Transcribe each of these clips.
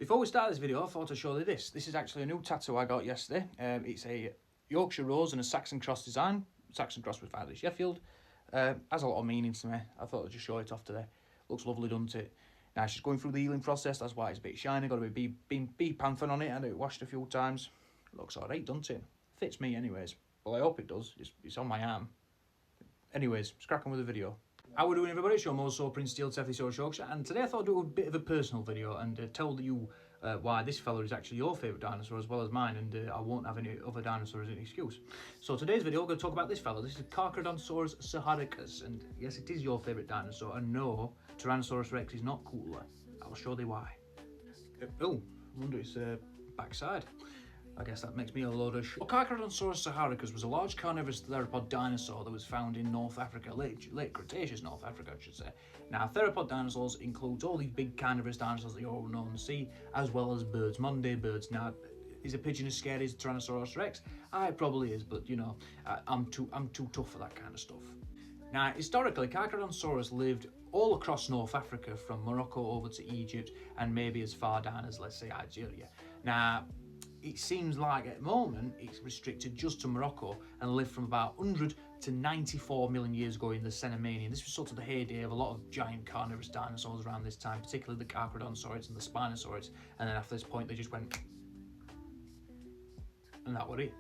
Before we start this video, I thought I'd show you this. This is actually a new tattoo I got yesterday. It's a Yorkshire Rose and a Saxon Cross design. Saxon Cross with Filey Sheffield. Has a lot of meaning to me. I thought I'd just show it off today. Looks lovely, doesn't it? Now it's just going through the healing process, that's why it's a bit shiny. Got a bit bee panther on it, and it washed a few times. Looks alright, doesn't it? Fits me anyways. Well, I hope it does. It's on my arm. Anyways, let's crack on with the video. How we doing, everybody? It's your Moso Prince Steel Teffy Source Yorkshire, and today I thought I'd do a bit of a personal video and tell you why this fella is actually your favourite dinosaur as well as mine, and I won't have any other dinosaurs as an excuse. So today's video, we're going to talk about this fella. This is Carcharodontosaurus saharicus, and yes, it is your favourite dinosaur, and no, Tyrannosaurus Rex is not cooler. I'll show you why. Oh, I wonder its backside. I guess that makes me a load of shit. Carcharodontosaurus saharicus was a large carnivorous theropod dinosaur that was found in North Africa, late Cretaceous North Africa, I should say. Now, theropod dinosaurs includes all these big carnivorous dinosaurs that you all know and see, as well as birds, modern day birds. Now, is a pigeon as scary as Tyrannosaurus Rex? It probably is, but you know, I'm too tough for that kind of stuff. Now, historically, Carcharodontosaurus lived all across North Africa, from Morocco over to Egypt, and maybe as far down as, let's say, Algeria. Now, it seems like at the moment it's restricted just to Morocco and lived from about 100 to 94 million years ago in the Cenomanian. This was sort of the heyday of a lot of giant carnivorous dinosaurs around this time, particularly the Carcharodontosaurus and the Spinosaurus, and then after this point they just went and that was it.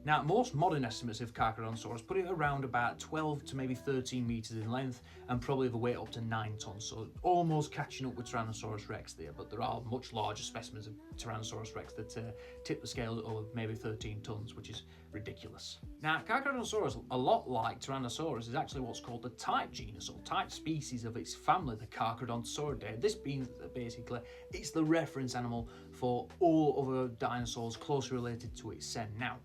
Now, most modern estimates of Carcharodontosaurus put it around about 12 to maybe 13 metres in length and probably the weight up to 9 tonnes, so almost catching up with Tyrannosaurus Rex there, but there are much larger specimens of Tyrannosaurus Rex that tip the scale at over maybe 13 tonnes, which is ridiculous. Now, Carcharodontosaurus, a lot like Tyrannosaurus, is actually what's called the type genus or type species of its family, the Carcharodontosauridae. This being basically, it's the reference animal for all other dinosaurs closely related to its sen. Now,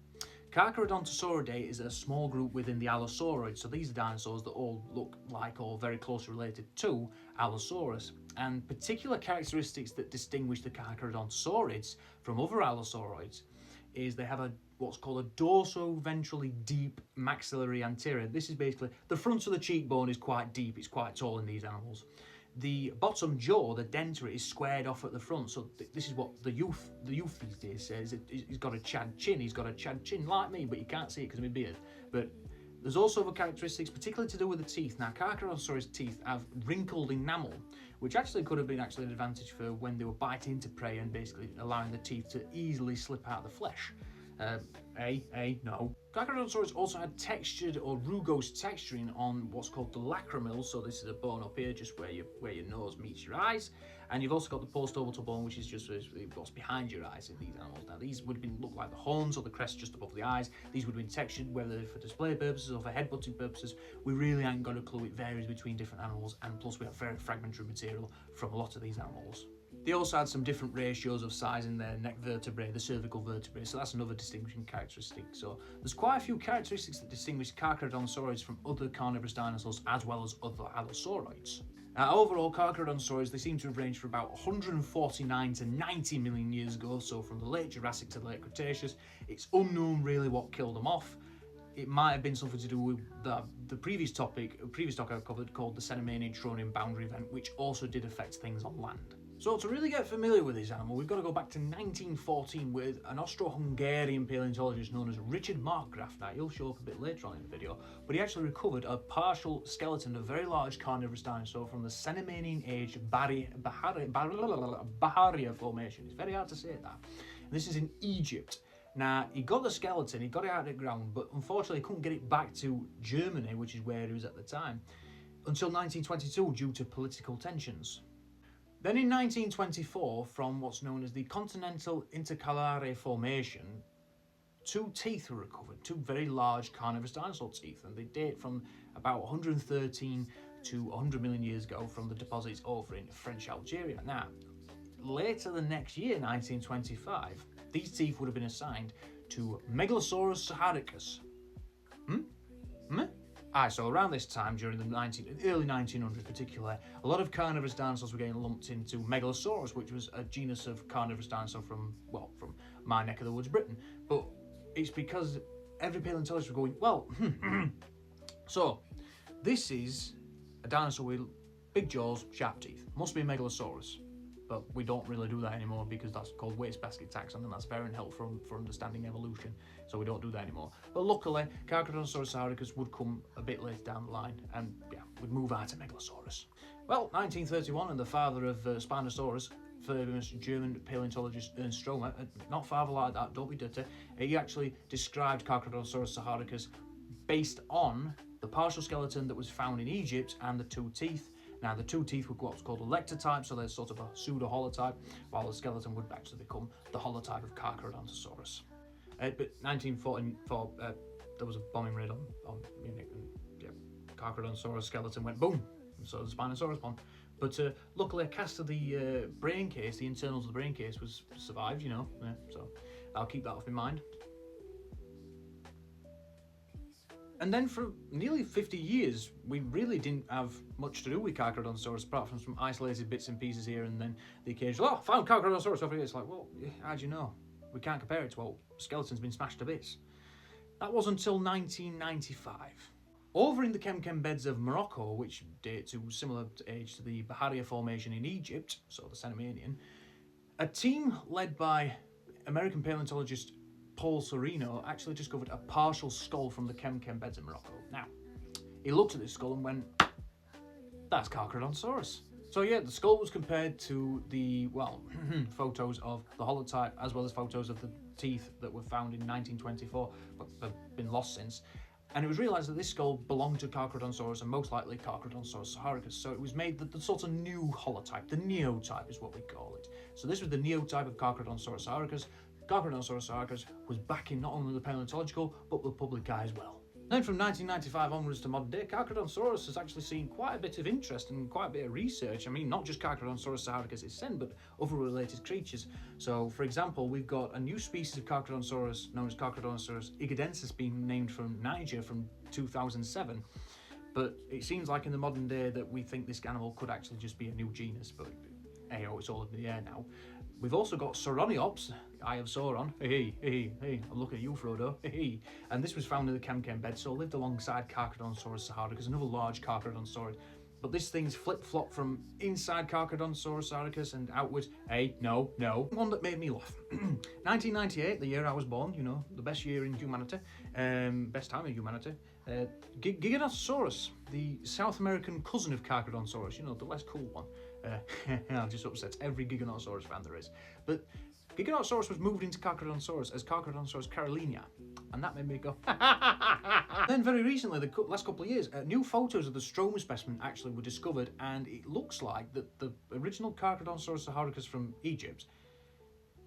Carcharodontosauridae is a small group within the Allosauroids, so these are dinosaurs that all look like or very closely related to Allosaurus. And particular characteristics that distinguish the Carcharodontosaurids from other Allosauroids is they have what's called a dorso-ventrally deep maxillary anterior. This is basically, the front of the cheekbone is quite deep, it's quite tall in these animals. The bottom jaw, the dentary, is squared off at the front, so this is what the youth these days says. He's got a Chad chin. He's got a Chad chin like me, but you can't see it because of my beard. But there's also other characteristics, particularly to do with the teeth. Now, Carcharodontosaurus teeth have wrinkled enamel, which actually could have been an advantage for when they were biting into prey and basically allowing the teeth to easily slip out of the flesh. No. Carcharodontosaurus also had textured or rugose texturing on what's called the lacrimal, so this is a bone up here just where your nose meets your eyes, and you've also got the postorbital bone, which is just what's behind your eyes in these animals. Now, these would have look like the horns or the crest just above the eyes. These would have been textured, whether for display purposes or for headbutting purposes. We really ain't got a clue. It varies between different animals, and plus we have very fragmentary material from a lot of these animals. They also had some different ratios of size in their neck vertebrae, the cervical vertebrae, so that's another distinguishing characteristic. So there's quite a few characteristics that distinguish Carcharodontosaurus from other carnivorous dinosaurs as well as other Allosauroids. Now, overall, Carcharodontosaurus, they seem to have ranged from about 149 to 90 million years ago, so from the late Jurassic to the late Cretaceous. It's unknown really what killed them off. It might have been something to do with the previous topic I covered called the Cenomanian-Tronian boundary event, which also did affect things on land. So to really get familiar with this animal, we've got to go back to 1914 with an Austro-Hungarian paleontologist known as Richard Markgraf. Now, he'll show up a bit later on in the video, but he actually recovered a partial skeleton of a very large carnivorous dinosaur from the Cenomanian age Baharia Formation. It's very hard to say that. And this is in Egypt. Now, he got the skeleton, he got it out of the ground, but unfortunately he couldn't get it back to Germany, which is where he was at the time, until 1922 due to political tensions. Then in 1924, from what's known as the Continental Intercalare Formation, 2 teeth were recovered, 2 very large carnivorous dinosaur teeth, and they date from about 113 to 100 million years ago from the deposits over in French Algeria. Now, later the next year, 1925, these teeth would have been assigned to Megalosaurus saharicus. So around this time, during the early 1900s particularly, a lot of carnivorous dinosaurs were getting lumped into Megalosaurus, which was a genus of carnivorous dinosaur from my neck of the woods, Britain. But it's because every paleontologist was going, so this is a dinosaur with big jaws, sharp teeth. Must be a Megalosaurus. but we don't really do that anymore because that's called wastebasket taxon, and that's very helpful for understanding evolution, so we don't do that anymore. But luckily, Carcharodontosaurus saharicus would come a bit later down the line, and yeah, we'd move out to Megalosaurus. Well, 1931, and the father of Spinosaurus, famous German paleontologist Ernst Stromer, not father like that, don't be dirty, he actually described Carcharodontosaurus saharicus based on the partial skeleton that was found in Egypt and the two teeth. Now, the two teeth were what's called a lectotype, so they're sort of a pseudo-holotype, while the skeleton would actually become the holotype of Carcharodontosaurus. But 1944, there was a bombing raid on Munich, and yeah, Carcharodontosaurus skeleton went boom, and so the Spinosaurus one. But luckily, a cast of the brain case, the internals of the brain case, was survived, you know, so I'll keep that off in mind. And then for nearly 50 years, we really didn't have much to do with Carcharodontosaurus, apart from some isolated bits and pieces here and then the occasional, oh, found Carcharodontosaurus over here. It's like, well, how'd you know? We can't compare it to what skeleton's been smashed to bits. That was until 1995. Over in the Kem beds of Morocco, which date to similar age to the Bahariya Formation in Egypt, so the Cenomanian, a team led by American paleontologist Paul Sereno actually discovered a partial skull from the Kem beds in Morocco. Now, he looked at this skull and went, that's Carcharodontosaurus. So yeah, the skull was compared to the, well, photos of the holotype, as well as photos of the teeth that were found in 1924, but have been lost since. And it was realised that this skull belonged to Carcharodontosaurus and most likely Carcharodontosaurus saharicus. So it was made the sort of new holotype, the neotype is what we call it. So this was the neotype of Carcharodontosaurus saharicus. Carcharodontosaurus saharicus was back in not only the paleontological, but the public eye as well. Then from 1995 onwards to modern day, Carcharodontosaurus has actually seen quite a bit of interest and quite a bit of research. I mean, not just Carcharodontosaurus saharicus itself, but other related creatures. So, for example, we've got a new species of Carcharodontosaurus known as Carcharodontosaurus igadensis being named from Niger from 2007. But it seems like in the modern day that we think this animal could actually just be a new genus, but hey-oh, it's all in the air now. We've also got Sauroniops, Eye of Sauron, I'm looking at you, Frodo, and this was found in the Kem bed, so lived alongside Carcharodontosaurus saharicus, another large Carcharodontosaurid. But this thing's flip-flop from inside Carcharodontosaurus saharicus and outwards. No. One that made me laugh. 1998, the year I was born, you know, the best year in humanity, best time in humanity. Giganotosaurus, the South American cousin of Carcharodontosaurus, you know, the less cool one. Just upsets every Giganotosaurus fan there is. But Giganotosaurus was moved into Carcharodontosaurus as Carcharodontosaurus carolina, and that made me go. Then very recently, the last couple of years, new photos of the stroma specimen actually were discovered, and it looks like that the original Carcharodontosaurus saharicus from Egypt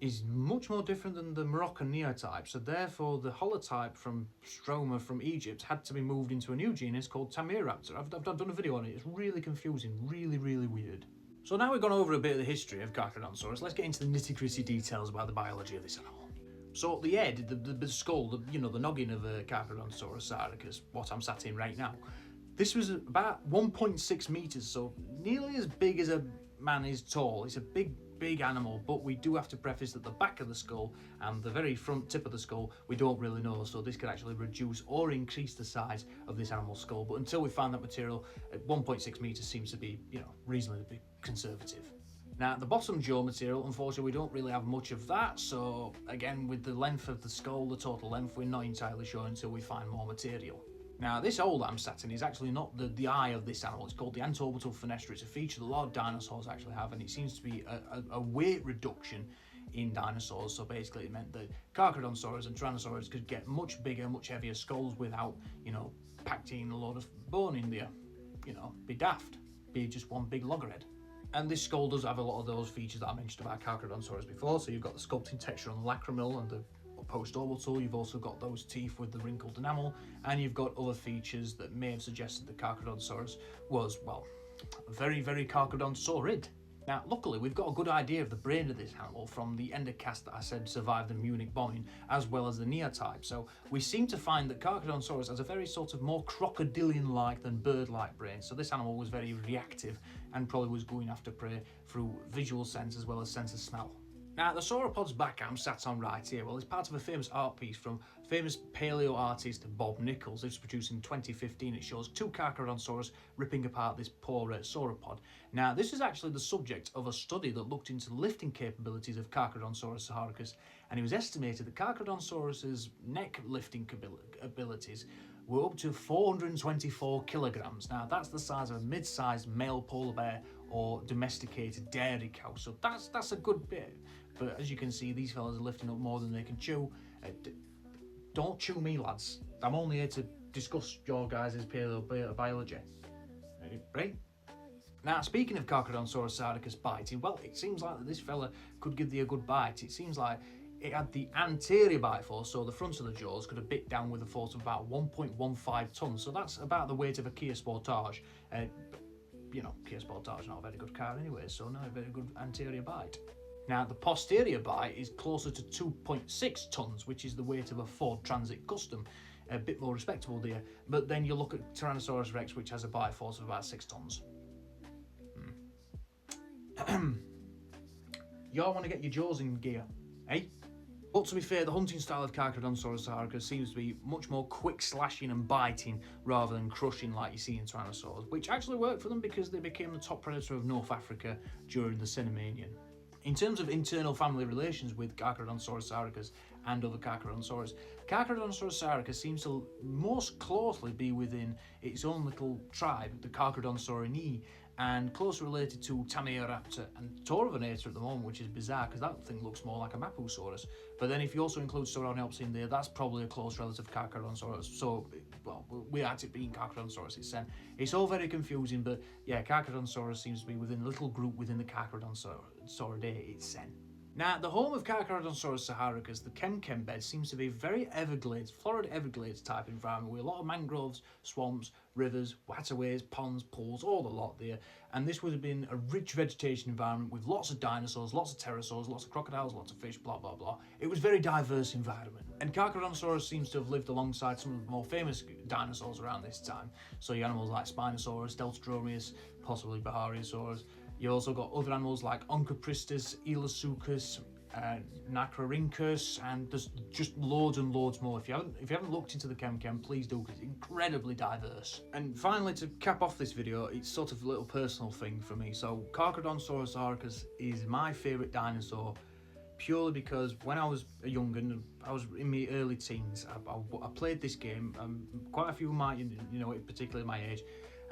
is much more different than the Moroccan neotype, so therefore the holotype from stroma from Egypt had to be moved into a new genus called Tamiraptor. I've done a video on it, it's really confusing, really weird. So now we've gone over a bit of the history of Carcharodontosaurus, let's get into the nitty-gritty details about the biology of this animal. So the head, the skull, the noggin of Carcharodontosaurus saharicus, what I'm sat in right now, this was about 1.6 meters, so nearly as big as a man is tall. It's a big animal, but we do have to preface that the back of the skull and the very front tip of the skull, we don't really know, so this could actually reduce or increase the size of this animal's skull. But until we find that material, 1.6 meters seems to be, reasonably conservative. Now, the bottom jaw material, unfortunately, we don't really have much of that, so again, with the length of the skull, the total length, we're not entirely sure until we find more material. Now, this hole that I'm sat in is actually not the eye of this animal. It's called the antorbital fenestra. It's a feature that a lot of dinosaurs actually have, and it seems to be a weight reduction in dinosaurs. So basically, it meant that Carcharodontosaurus and Tyrannosaurus could get much bigger, much heavier skulls without, packed in a load of bone in there. Be daft. Be just one big loggerhead. And this skull does have a lot of those features that I mentioned about Carcharodontosaurus before. So you've got the sculpting texture on the lacrimal and the post-orbital, you've also got those teeth with the wrinkled enamel, and you've got other features that may have suggested that Carcharodontosaurus was, well, very Carcharodontosaurid. Now, luckily, we've got a good idea of the brain of this animal from the endocast that I said survived the Munich bombing, as well as the neotype. So we seem to find that Carcharodontosaurus has a very sort of more crocodilian-like than bird-like brain. So this animal was very reactive and probably was going after prey through visual sense as well as sense of smell. Now, the sauropod's back I'm sat on right here, well, it's part of a famous art piece from famous paleo artist Bob Nichols. This was produced in 2015. It shows two Carcharodontosaurus ripping apart this poor sauropod. Now, this is actually the subject of a study that looked into the lifting capabilities of Carcharodontosaurus saharicus, and it was estimated that Carcharodontosaurus's neck lifting abilities were up to 424 kilograms. Now, that's the size of a mid-sized male polar bear or domesticated dairy cow, so that's a good bit. But as you can see, these fellas are lifting up more than they can chew. Don't chew me, lads. I'm only here to discuss your guys' paleobiology. Right? Now, speaking of Carcharodontosaurus saharicus biting, well, it seems like that this fella could give thee a good bite. It seems like it had the anterior bite force, so the front of the jaws could have bit down with a force of about 1.15 tons. So that's about the weight of a Kia Sportage. You know, Kia Sportage not a very good car anyway, so not a very good anterior bite. Now, the posterior bite is closer to 2.6 tons, which is the weight of a Ford Transit Custom. A bit more respectable there. But then you look at Tyrannosaurus Rex, which has a bite force of about 6 tons. Y'all want to get your jaws in gear, eh? But to be fair, the hunting style of Carcharodontosaurus saharicus seems to be much more quick slashing and biting rather than crushing like you see in Tyrannosaurs, which actually worked for them because they became the top predator of North Africa during the Cenomanian. In terms of internal family relations with Carcharodontosaurus saharicus and other Carcharodontosaurus, Carcharodontosaurus saharicus seems to most closely be within its own little tribe, the Carcharodontosaurinae, and closely related to Tamioraptor and Taurovenator at the moment, which is bizarre because that thing looks more like a Mapusaurus. But then if you also include Sauronopsis in there, that's probably a close relative of Carcharodontosaurus. So, well, without it being Carcharodontosaurus, it's all very confusing, but yeah, Carcharodontosaurus seems to be within a little group within the Carcharodontosauridae itself. Now, the home of Carcharodontosaurus saharicus, the Kem bed, seems to be a very Everglades, Florida Everglades type environment with a lot of mangroves, swamps, rivers, waterways, ponds, pools, all the lot there. And this would have been a rich vegetation environment with lots of dinosaurs, lots of pterosaurs, lots of crocodiles, lots of fish, blah, blah, blah. It was a very diverse environment. And Carcharodontosaurus seems to have lived alongside some of the more famous dinosaurs around this time. So you animals like Spinosaurus, Deltadromeus, possibly Bahariosaurus. You also got other animals like Onchopristis, Elasuchus, Nacrorhynchus, and there's just loads and loads more. If you haven't looked into the Kem, please do, because it's incredibly diverse. And finally, to cap off this video, it's sort of a little personal thing for me. So Carcharodontosaurus saharicus is my favourite dinosaur, purely because when I was a young'un, I was in my early teens, I played this game. Quite a few might, particularly my age,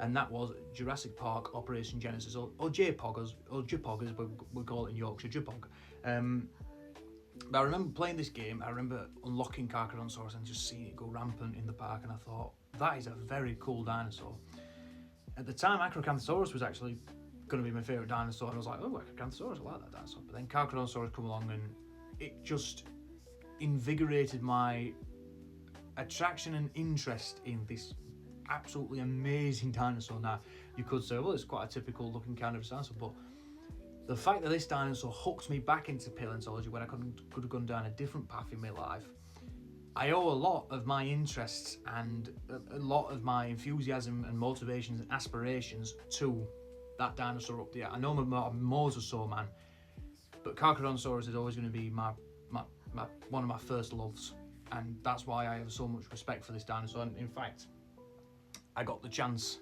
and that was Jurassic Park Operation Genesis, or JPOG, or JPOG as we call it in Yorkshire, JPOG. But I remember playing this game, I remember unlocking Carcharodontosaurus and just seeing it go rampant in the park, and I thought, that is a very cool dinosaur. At the time, Acrocanthosaurus was actually going to be my favourite dinosaur, and I was like, oh, Acrocanthosaurus, I like that dinosaur. But then Carcharodontosaurus come along, and it just invigorated my attraction and interest in this absolutely amazing dinosaur. Now, you could say, well, it's quite a typical looking kind of dinosaur, but the fact that this dinosaur hooked me back into paleontology when I could have gone down a different path in my life, I owe a lot of my interests and a lot of my enthusiasm and motivations and aspirations to that dinosaur up there. I know I'm a mosasaur man, but Carcharodontosaurus is always going to be one of my first loves, and that's why I have so much respect for this dinosaur. And in fact, I got the chance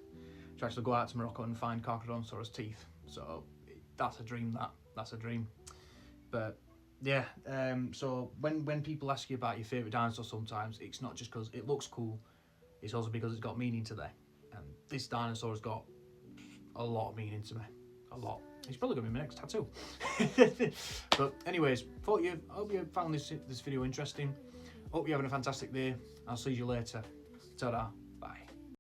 to actually go out to Morocco and find Carcharodontosaurus teeth. So that's a dream, that's a dream. But yeah, so when people ask you about your favourite dinosaur sometimes, it's not just because it looks cool, it's also because it's got meaning to them. And this dinosaur has got a lot of meaning to me, a lot. It's probably going to be my next tattoo. But anyways, hope you found this video interesting. Hope you're having a fantastic day. I'll see you later. Ta-da.